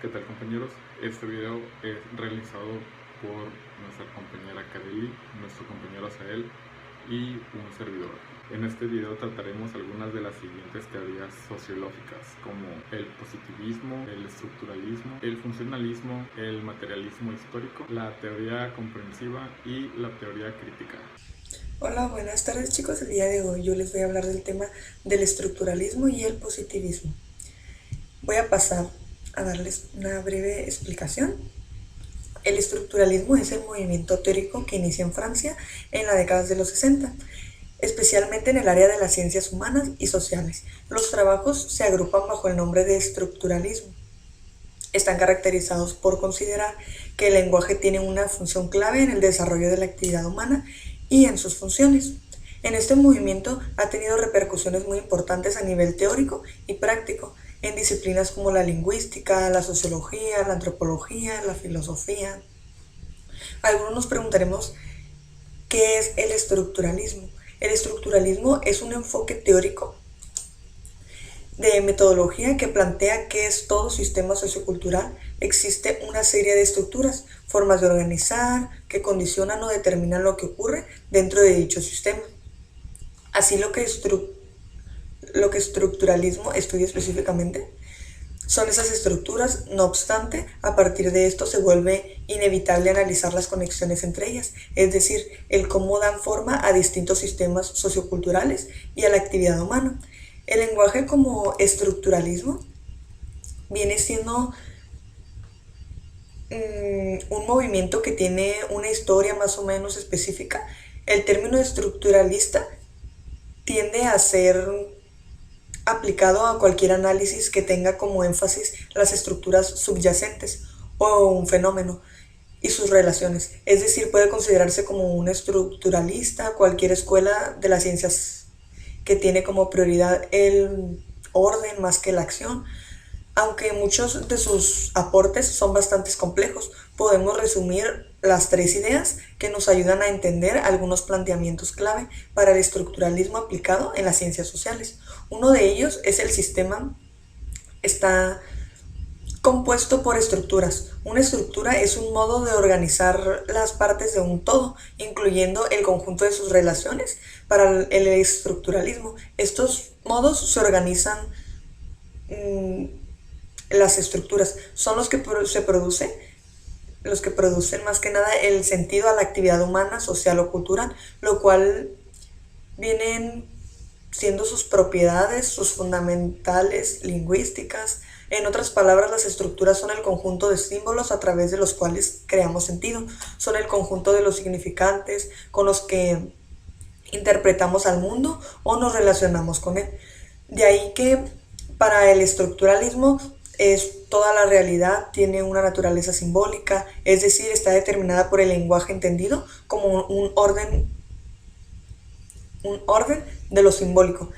¿Qué tal, compañeros? Este video es realizado por nuestra compañera Kareli, nuestro compañero Asael y un servidor. En este video trataremos algunas de las siguientes teorías sociológicas, como el positivismo, el estructuralismo, el funcionalismo, el materialismo histórico, la teoría comprensiva y la teoría crítica. Hola, buenas tardes chicos. El día de hoy yo les voy a hablar del tema del estructuralismo y el positivismo. Voy a pasar a darles una breve explicación. El estructuralismo es el movimiento teórico que inicia en Francia en las décadas de los 60, especialmente en el área de las ciencias humanas y sociales. Los trabajos se agrupan bajo el nombre de estructuralismo. Están caracterizados por considerar que el lenguaje tiene una función clave en el desarrollo de la actividad humana y en sus funciones. En este movimiento ha tenido repercusiones muy importantes a nivel teórico y práctico en disciplinas como la lingüística, la sociología, la antropología, la filosofía. Algunos nos preguntaremos qué es el estructuralismo. El estructuralismo es un enfoque teórico de metodología que plantea que es todo sistema sociocultural. Existe una serie de estructuras, formas de organizar, que condicionan o determinan lo que ocurre dentro de dicho sistema. Así lo que estructuralismo estudia específicamente son esas estructuras. No obstante, a partir de esto se vuelve inevitable analizar las conexiones entre ellas, es decir, el cómo dan forma a distintos sistemas socioculturales y a la actividad humana. El lenguaje como estructuralismo viene siendo un movimiento que tiene una historia más o menos específica. El término estructuralista tiende a ser aplicado a cualquier análisis que tenga como énfasis las estructuras subyacentes o un fenómeno y sus relaciones. Es decir, puede considerarse como un estructuralista cualquier escuela de las ciencias que tiene como prioridad el orden más que la acción. Aunque muchos de sus aportes son bastante complejos, podemos resumir las tres ideas que nos ayudan a entender algunos planteamientos clave para el estructuralismo aplicado en las ciencias sociales. Uno de ellos es el sistema está compuesto por estructuras. Una estructura es un modo de organizar las partes de un todo, incluyendo el conjunto de sus relaciones. Para el estructuralismo, estos modos se organizan. Las estructuras son los que los que producen más que nada el sentido a la actividad humana, social o cultural, lo cual vienen siendo sus propiedades, sus fundamentales lingüísticas. En otras palabras, las estructuras son el conjunto de símbolos a través de los cuales creamos sentido, son el conjunto de los significantes con los que interpretamos al mundo o nos relacionamos con él. De ahí que para el estructuralismo es toda la realidad tiene una naturaleza simbólica, es decir, está determinada por el lenguaje entendido como un orden de lo simbólico.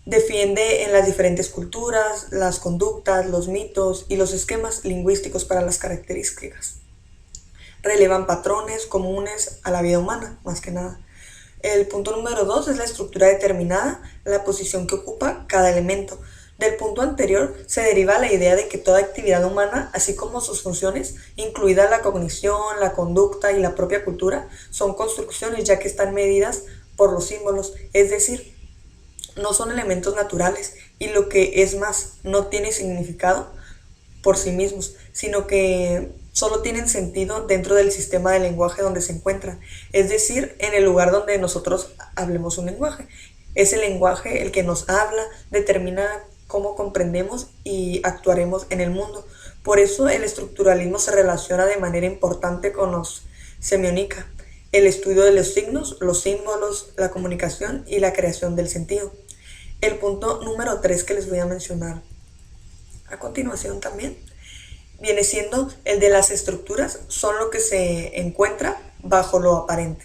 Defiende en las diferentes culturas las conductas, los mitos y los esquemas lingüísticos para las características. Relevan patrones comunes a la vida humana, más que nada. El punto número 2 es la estructura determinada, la posición que ocupa cada elemento. Del punto anterior se deriva la idea de que toda actividad humana, así como sus funciones, incluida la cognición, la conducta y la propia cultura, son construcciones ya que están medidas por los símbolos, es decir, no son elementos naturales y lo que es más, no tiene significado por sí mismos, sino que solo tienen sentido dentro del sistema de lenguaje donde se encuentran, es decir, en el lugar donde nosotros hablemos un lenguaje. Es el lenguaje el que nos habla, determina cómo comprendemos y actuaremos en el mundo. Por eso el estructuralismo se relaciona de manera importante con los semiónica, el estudio de los signos, los símbolos, la comunicación y la creación del sentido. El punto número 3 que les voy a mencionar a continuación también viene siendo el de las estructuras, son lo que se encuentra bajo lo aparente.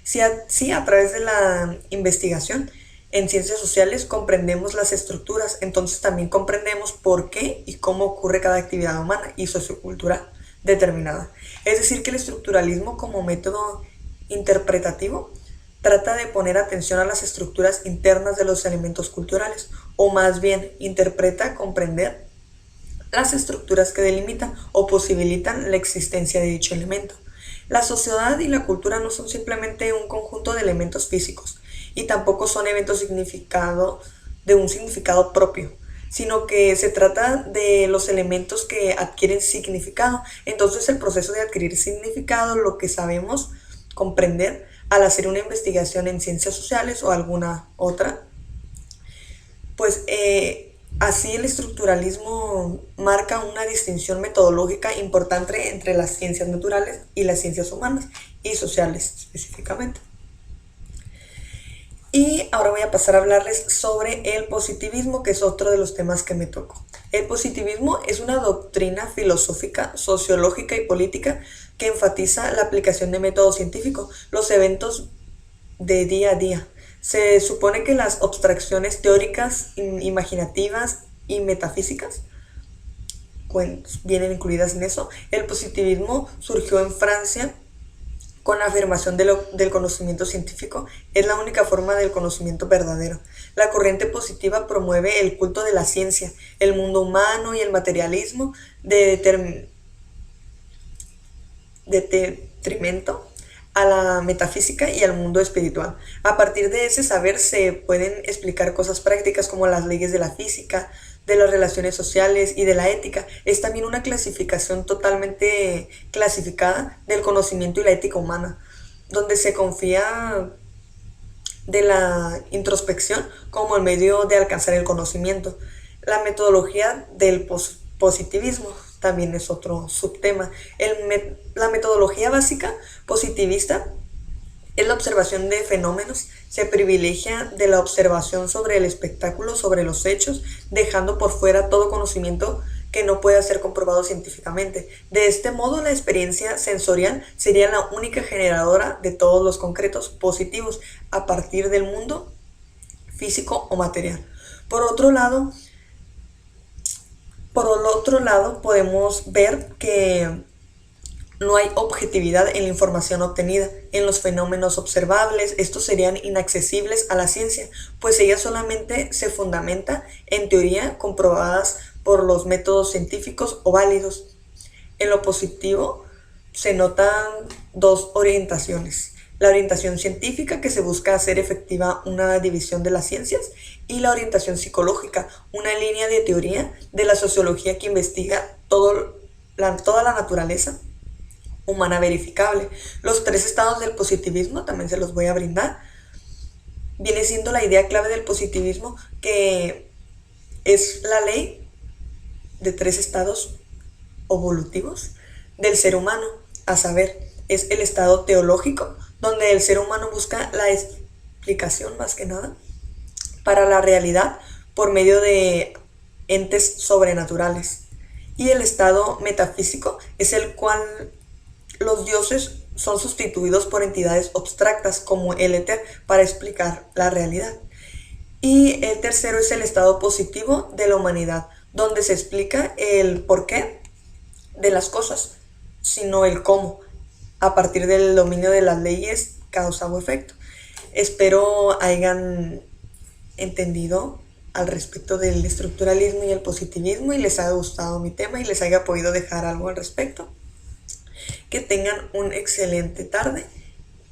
Si a través de la investigación en ciencias sociales comprendemos las estructuras, entonces también comprendemos por qué y cómo ocurre cada actividad humana y sociocultural determinada. Es decir, que el estructuralismo como método interpretativo trata de poner atención a las estructuras internas de los elementos culturales, o más bien interpreta comprender las estructuras que delimitan o posibilitan la existencia de dicho elemento. La sociedad y la cultura no son simplemente un conjunto de elementos físicos y tampoco son eventos de un significado propio, sino que se trata de los elementos que adquieren significado. Entonces el proceso de adquirir significado, lo que sabemos comprender al hacer una investigación en ciencias sociales o alguna otra, pues así el estructuralismo marca una distinción metodológica importante entre las ciencias naturales y las ciencias humanas y sociales específicamente. Y ahora voy a pasar a hablarles sobre el positivismo, que es otro de los temas que me tocó. El positivismo es una doctrina filosófica, sociológica y política que enfatiza la aplicación de métodos científicos, los eventos de día a día. Se supone que las abstracciones teóricas, imaginativas y metafísicas vienen incluidas en eso. El positivismo surgió en Francia con la afirmación del conocimiento científico es la única forma del conocimiento verdadero. La corriente positiva promueve el culto de la ciencia, el mundo humano y el materialismo de detrimento a la metafísica y al mundo espiritual. A partir de ese saber se pueden explicar cosas prácticas como las leyes de la física, de las relaciones sociales y de la ética. Es también una clasificación totalmente clasificada del conocimiento y la ética humana, donde se confía de la introspección como el medio de alcanzar el conocimiento. La metodología del positivismo también es otro subtema. La metodología básica positivista es la observación de fenómenos. Se privilegia de la observación sobre el espectáculo, sobre los hechos, dejando por fuera todo conocimiento que no pueda ser comprobado científicamente. De este modo, la experiencia sensorial sería la única generadora de todos los concretos positivos a partir del mundo físico o material. Por otro lado, podemos ver que no hay objetividad en la información obtenida, en los fenómenos observables. Estos serían inaccesibles a la ciencia, pues ella solamente se fundamenta en teoría comprobadas por los métodos científicos o válidos. En lo positivo se notan dos orientaciones: la orientación científica, que se busca hacer efectiva una división de las ciencias, y la orientación psicológica, una línea de teoría de la sociología que investiga toda la naturaleza humana verificable. Los tres estados del positivismo también se los voy a brindar. Viene siendo la idea clave del positivismo, que es la ley de tres estados evolutivos del ser humano, a saber, es el estado teológico, donde el ser humano busca la explicación más que nada para la realidad por medio de entes sobrenaturales. Y el estado metafísico es el cual los dioses son sustituidos por entidades abstractas como el éter para explicar la realidad. Y el tercero es el estado positivo de la humanidad, donde se explica el porqué de las cosas, sino el cómo, a partir del dominio de las leyes causa o efecto. Espero hayan entendido al respecto del estructuralismo y el positivismo y les haya gustado mi tema y les haya podido dejar algo al respecto. Que tengan una excelente tarde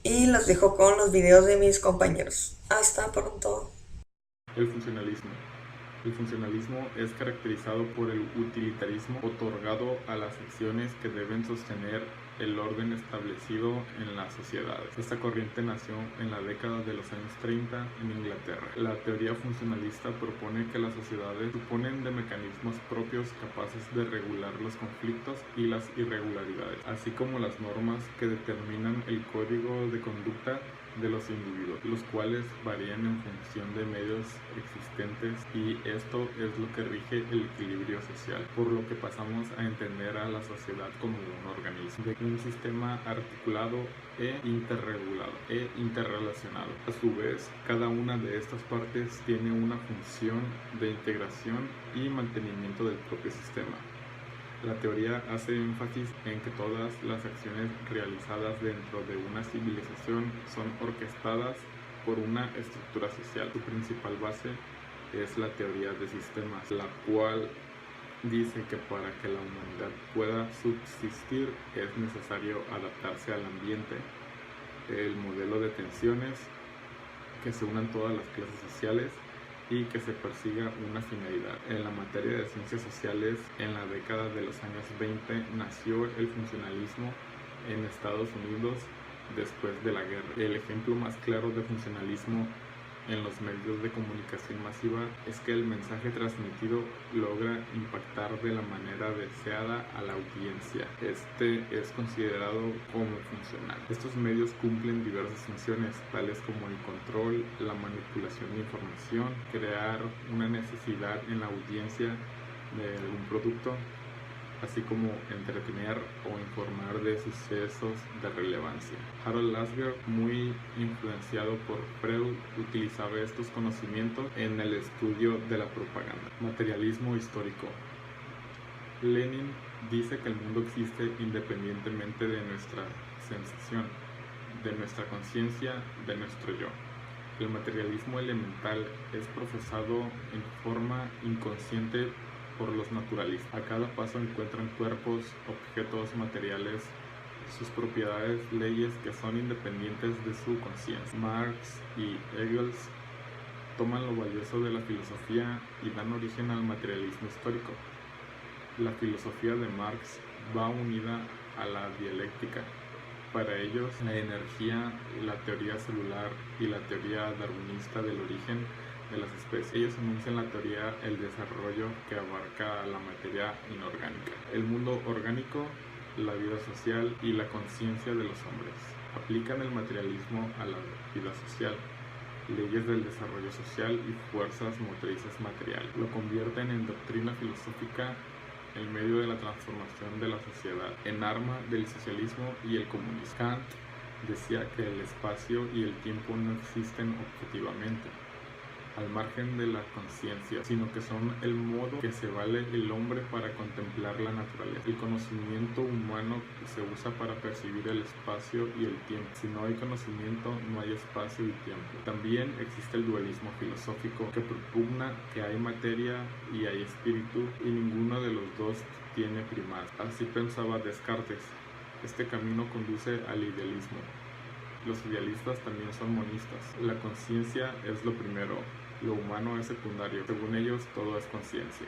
y los dejo con los videos de mis compañeros. Hasta pronto. El funcionalismo. El funcionalismo es caracterizado por el utilitarismo otorgado a las acciones que deben sostener el orden establecido en las sociedades. Esta corriente nació en la década de los años 30 en Inglaterra. La teoría funcionalista propone que las sociedades disponen de mecanismos propios capaces de regular los conflictos y las irregularidades, así como las normas que determinan el código de conducta de los individuos, los cuales varían en función de medios existentes, y esto es lo que rige el equilibrio social, por lo que pasamos a entender a la sociedad como un organismo, de un sistema articulado e interregulado e interrelacionado. A su vez, cada una de estas partes tiene una función de integración y mantenimiento del propio sistema. La teoría hace énfasis en que todas las acciones realizadas dentro de una civilización son orquestadas por una estructura social. Su principal base es la teoría de sistemas, la cual dice que para que la humanidad pueda subsistir es necesario adaptarse al ambiente, el modelo de tensiones, que se unan todas las clases sociales y que se persiga una finalidad. En la materia de ciencias sociales, en la década de los años 20 nació el funcionalismo en Estados Unidos después de la guerra. El ejemplo más claro de funcionalismo en los medios de comunicación masiva es que el mensaje transmitido logra impactar de la manera deseada a la audiencia. Este es considerado como funcional. Estos medios cumplen diversas funciones, tales como el control, la manipulación de información, crear una necesidad en la audiencia de algún producto, así como entretener o informar de sucesos de relevancia. Harold Lasger, muy influenciado por Freud, utilizaba estos conocimientos en el estudio de la propaganda. Materialismo histórico. Lenin dice que el mundo existe independientemente de nuestra sensación, de nuestra conciencia, de nuestro yo. El materialismo elemental es profesado en forma inconsciente por los naturalistas. A cada paso encuentran cuerpos, objetos materiales, sus propiedades, leyes que son independientes de su conciencia. Marx y Engels toman lo valioso de la filosofía y dan origen al materialismo histórico. La filosofía de Marx va unida a la dialéctica. Para ellos, la energía, la teoría celular y la teoría darwinista del origen de las especies. Ellos enuncian la teoría el desarrollo que abarca la materia inorgánica, el mundo orgánico, la vida social y la conciencia de los hombres. Aplican el materialismo a la vida social, leyes del desarrollo social y fuerzas motrices materiales. Lo convierten en doctrina filosófica en medio de la transformación de la sociedad, en arma del socialismo y el comunismo. Kant decía que el espacio y el tiempo no existen objetivamente, al margen de la conciencia, sino que son el modo que se vale el hombre para contemplar la naturaleza. El conocimiento humano se usa para percibir el espacio y el tiempo. Si no hay conocimiento, no hay espacio y tiempo. También existe el dualismo filosófico, que propugna que hay materia y hay espíritu, y ninguno de los dos tiene primaz. Así pensaba Descartes. Este camino conduce al idealismo. Los idealistas también son monistas. La conciencia es lo primero, lo humano es secundario. Según ellos, todo es conciencia.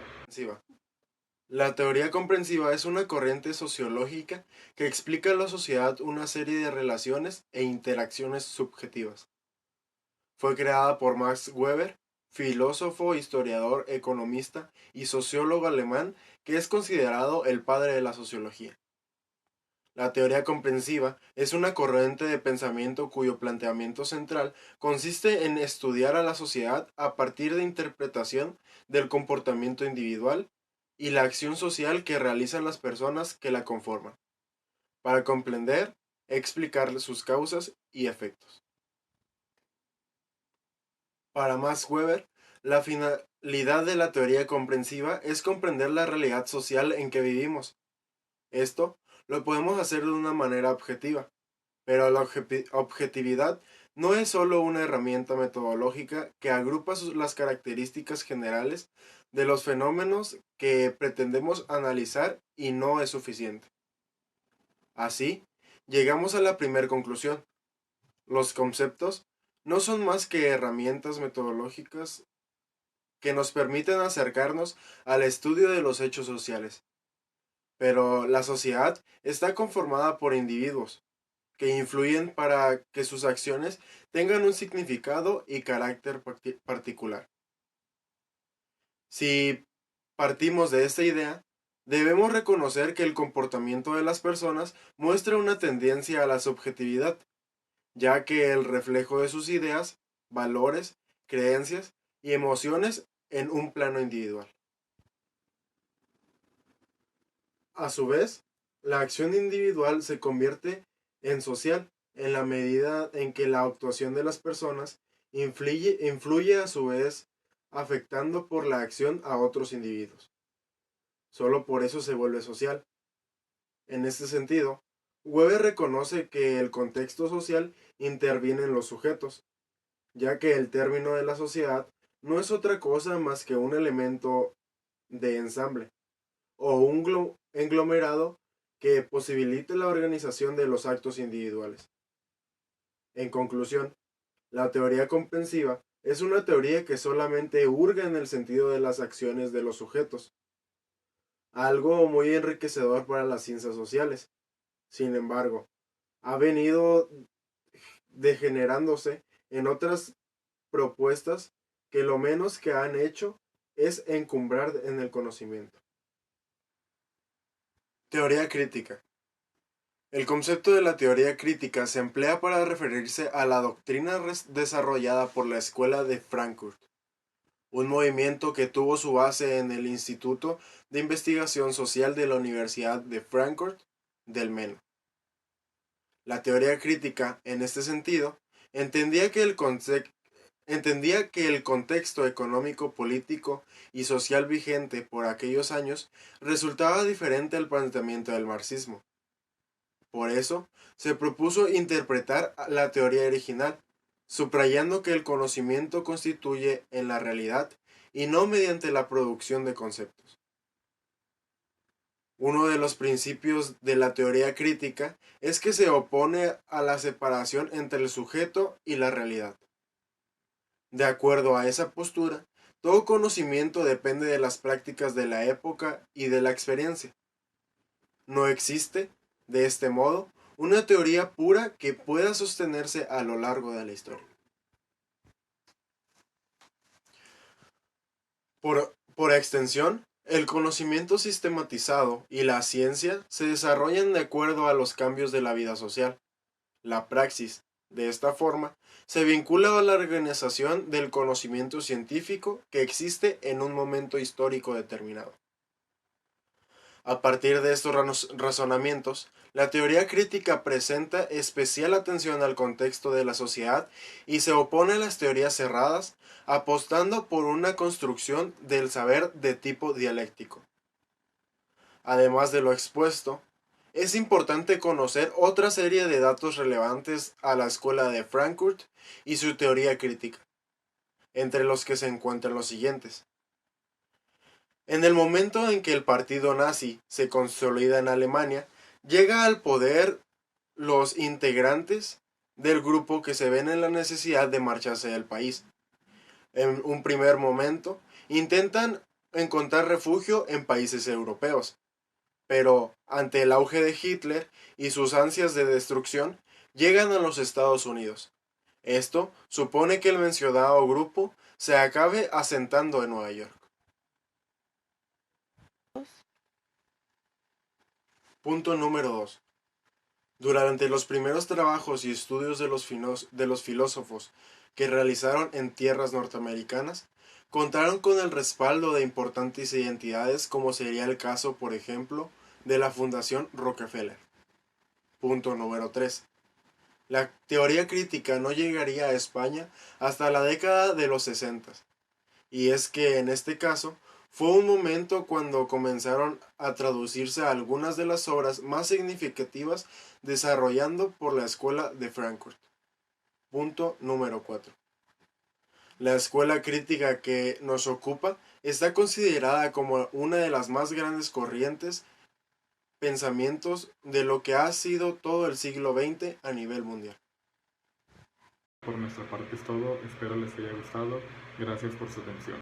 La teoría comprensiva es una corriente sociológica que explica a la sociedad una serie de relaciones e interacciones subjetivas. Fue creada por Max Weber, filósofo, historiador, economista y sociólogo alemán que es considerado el padre de la sociología. La teoría comprensiva es una corriente de pensamiento cuyo planteamiento central consiste en estudiar a la sociedad a partir de interpretación del comportamiento individual y la acción social que realizan las personas que la conforman, para comprender, explicar sus causas y efectos. Para Max Weber, la finalidad de la teoría comprensiva es comprender la realidad social en que vivimos. Esto lo podemos hacer de una manera objetiva, pero la objetividad no es solo una herramienta metodológica que agrupa las características generales de los fenómenos que pretendemos analizar y no es suficiente. Así, llegamos a la primera conclusión. Los conceptos no son más que herramientas metodológicas que nos permiten acercarnos al estudio de los hechos sociales. Pero la sociedad está conformada por individuos que influyen para que sus acciones tengan un significado y carácter particular. Si partimos de esta idea, debemos reconocer que el comportamiento de las personas muestra una tendencia a la subjetividad, ya que el reflejo de sus ideas, valores, creencias y emociones en un plano individual. A su vez, la acción individual se convierte en social en la medida en que la actuación de las personas influye a su vez afectando por la acción a otros individuos. Solo por eso se vuelve social. En este sentido, Weber reconoce que el contexto social interviene en los sujetos, ya que el término de la sociedad no es otra cosa más que un elemento de ensamble, o un englomerado que posibilite la organización de los actos individuales. En conclusión, la teoría comprensiva es una teoría que solamente hurga en el sentido de las acciones de los sujetos, algo muy enriquecedor para las ciencias sociales. Sin embargo, ha venido degenerándose en otras propuestas que lo menos que han hecho es encumbrar en el conocimiento. Teoría crítica. El concepto de la teoría crítica se emplea para referirse a la doctrina desarrollada por la Escuela de Frankfurt, un movimiento que tuvo su base en el Instituto de Investigación Social de la Universidad de Frankfurt del Meno. La teoría crítica, en este sentido, entendía que el contexto económico, político y social vigente por aquellos años resultaba diferente al planteamiento del marxismo. Por eso, se propuso interpretar la teoría original, subrayando que el conocimiento constituye en la realidad y no mediante la producción de conceptos. Uno de los principios de la teoría crítica es que se opone a la separación entre el sujeto y la realidad. De acuerdo a esa postura, todo conocimiento depende de las prácticas de la época y de la experiencia. No existe, de este modo, una teoría pura que pueda sostenerse a lo largo de la historia. Por extensión, el conocimiento sistematizado y la ciencia se desarrollan de acuerdo a los cambios de la vida social. La praxis, de esta forma, se vincula a la organización del conocimiento científico que existe en un momento histórico determinado. A partir de estos razonamientos, la teoría crítica presenta especial atención al contexto de la sociedad y se opone a las teorías cerradas, apostando por una construcción del saber de tipo dialéctico. Además de lo expuesto, es importante conocer otra serie de datos relevantes a la Escuela de Frankfurt y su teoría crítica, entre los que se encuentran los siguientes. En el momento en que el partido nazi se consolida en Alemania, llega al poder los integrantes del grupo que se ven en la necesidad de marcharse del país. En un primer momento, intentan encontrar refugio en países europeos, pero ante el auge de Hitler y sus ansias de destrucción, llegan a los Estados Unidos. Esto supone que el mencionado grupo se acabe asentando en Nueva York. Punto número 2. Durante los primeros trabajos y estudios de los filósofos que realizaron en tierras norteamericanas, contaron con el respaldo de importantes identidades como sería el caso, por ejemplo, de la Fundación Rockefeller. Punto número 3. La teoría crítica no llegaría a España hasta la década de los 60, y es que en este caso fue un momento cuando comenzaron a traducirse algunas de las obras más significativas desarrollando por la Escuela de Frankfurt. Punto número 4. La escuela crítica que nos ocupa está considerada como una de las más grandes corrientes pensamientos de lo que ha sido todo el siglo XX a nivel mundial. Por nuestra parte es todo, espero les haya gustado, gracias por su atención.